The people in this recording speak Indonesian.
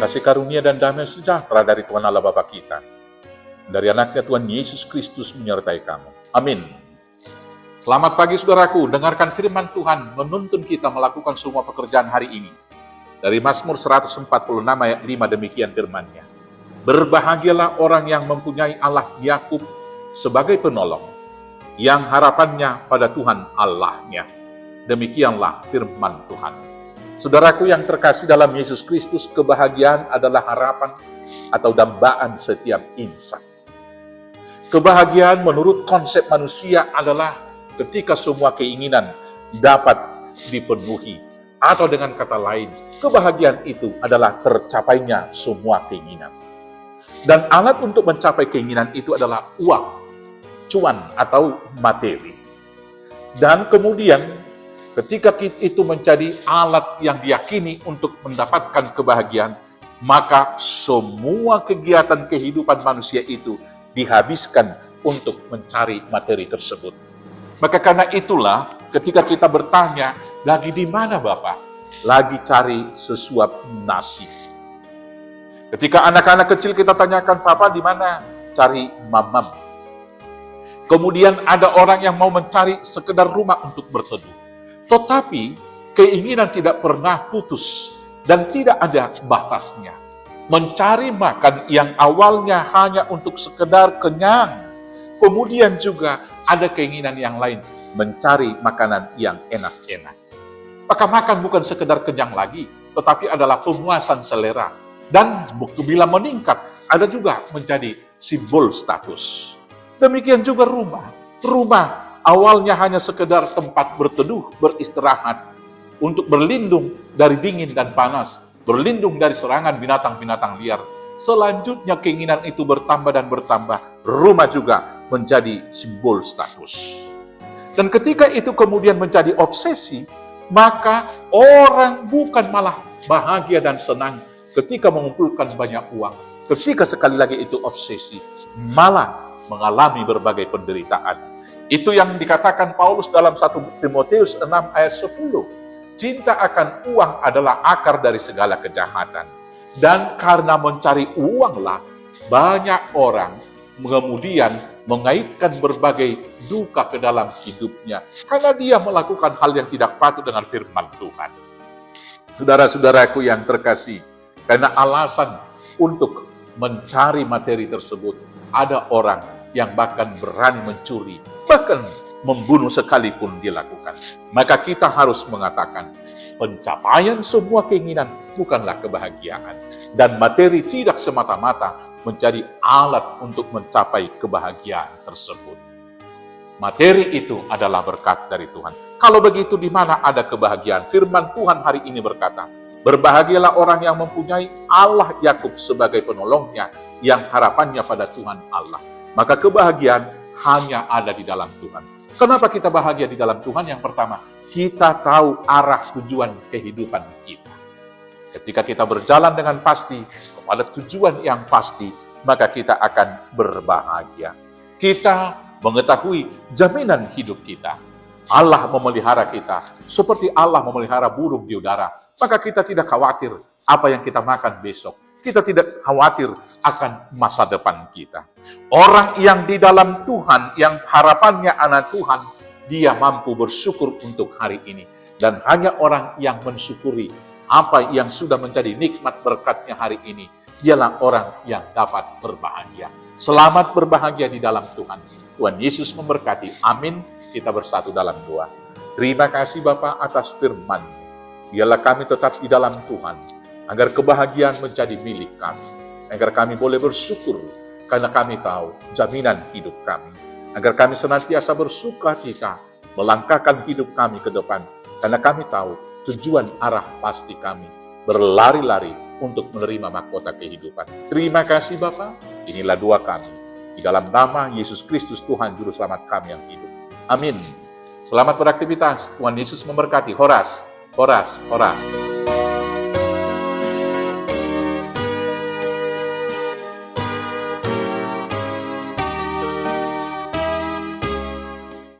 kasih karunia dan damai sejahtera dari Tuhan Allah Bapa kita, dari anaknya Tuhan Yesus Kristus menyertai kamu. Amin. Selamat pagi saudaraku, dengarkan firman Tuhan menuntun kita melakukan semua pekerjaan hari ini. Dari Mazmur 146 ayat 5 demikian firman-Nya. Berbahagialah orang yang mempunyai Allah Yakub sebagai penolong, yang harapannya pada Tuhan Allahnya. Demikianlah firman Tuhan. Saudaraku yang terkasih dalam Yesus Kristus, kebahagiaan adalah harapan atau dambaan setiap insan. Kebahagiaan menurut konsep manusia adalah ketika semua keinginan dapat dipenuhi. Atau dengan kata lain, kebahagiaan itu adalah tercapainya semua keinginan. Dan alat untuk mencapai keinginan itu adalah uang, cuan atau materi. Dan kemudian ketika itu menjadi alat yang diyakini untuk mendapatkan kebahagiaan, maka semua kegiatan kehidupan manusia itu dihabiskan untuk mencari materi tersebut. Maka karena itulah ketika kita bertanya, lagi di mana Bapak? Lagi cari sesuap nasi. Ketika anak-anak kecil kita tanyakan, Papa di mana? Cari mamam. Kemudian ada orang yang mau mencari sekedar rumah untuk berteduh. Tetapi keinginan tidak pernah putus dan tidak ada batasnya. Mencari makan yang awalnya hanya untuk sekedar kenyang. Kemudian juga ada keinginan yang lain, mencari makanan yang enak-enak. Maka makan bukan sekedar kenyang lagi, tetapi adalah pemuasan selera. Dan bila meningkat, ada juga menjadi simbol status. Demikian juga rumah. Rumah awalnya hanya sekedar tempat berteduh, beristirahat, untuk berlindung dari dingin dan panas, berlindung dari serangan binatang-binatang liar. Selanjutnya keinginan itu bertambah dan bertambah, rumah juga menjadi simbol status. Dan ketika itu kemudian menjadi obsesi, maka orang bukan malah bahagia dan senang ketika mengumpulkan banyak uang. Ketika sekali lagi itu obsesi, malah mengalami berbagai penderitaan. Itu yang dikatakan Paulus dalam 1 Timotius 6 ayat 10. Cinta akan uang adalah akar dari segala kejahatan. Dan karena mencari uanglah, banyak orang kemudian mengaitkan berbagai duka ke dalam hidupnya. Karena dia melakukan hal yang tidak patut dengan firman Tuhan. Saudara-saudaraku yang terkasih, karena alasan untuk mencari materi tersebut, ada orang yang bahkan berani mencuri, bahkan membunuh sekalipun dilakukan. Maka kita harus mengatakan, pencapaian semua keinginan bukanlah kebahagiaan. Dan materi tidak semata-mata menjadi alat untuk mencapai kebahagiaan tersebut. Materi itu adalah berkat dari Tuhan. Kalau begitu, di mana ada kebahagiaan? Firman Tuhan hari ini berkata, berbahagialah orang yang mempunyai Allah Yakub sebagai penolongnya, yang harapannya pada Tuhan Allah. Maka kebahagiaan hanya ada di dalam Tuhan. Kenapa kita bahagia di dalam Tuhan? Yang pertama, kita tahu arah tujuan kehidupan kita. Ketika kita berjalan dengan pasti kepada tujuan yang pasti, maka kita akan berbahagia. Kita mengetahui jaminan hidup kita. Allah memelihara kita seperti Allah memelihara burung di udara. Maka kita tidak khawatir apa yang kita makan besok. Kita tidak khawatir akan masa depan kita. Orang yang di dalam Tuhan, yang harapannya anak Tuhan, dia mampu bersyukur untuk hari ini. Dan hanya orang yang mensyukuri apa yang sudah menjadi nikmat berkatnya hari ini, dialah orang yang dapat berbahagia. Selamat berbahagia di dalam Tuhan. Tuhan Yesus memberkati. Amin. Kita bersatu dalam doa. Terima kasih Bapa atas firman-Mu. Biarlah kami tetap di dalam Tuhan, agar kebahagiaan menjadi milik kami, agar kami boleh bersyukur, karena kami tahu jaminan hidup kami, agar kami senantiasa bersuka cita, melangkahkan hidup kami ke depan, karena kami tahu tujuan arah pasti kami, berlari-lari untuk menerima mahkota kehidupan. Terima kasih Bapa, inilah doa kami, di dalam nama Yesus Kristus Tuhan Juru Selamat kami yang hidup. Amin. Selamat beraktivitas, Tuhan Yesus memberkati. Horas.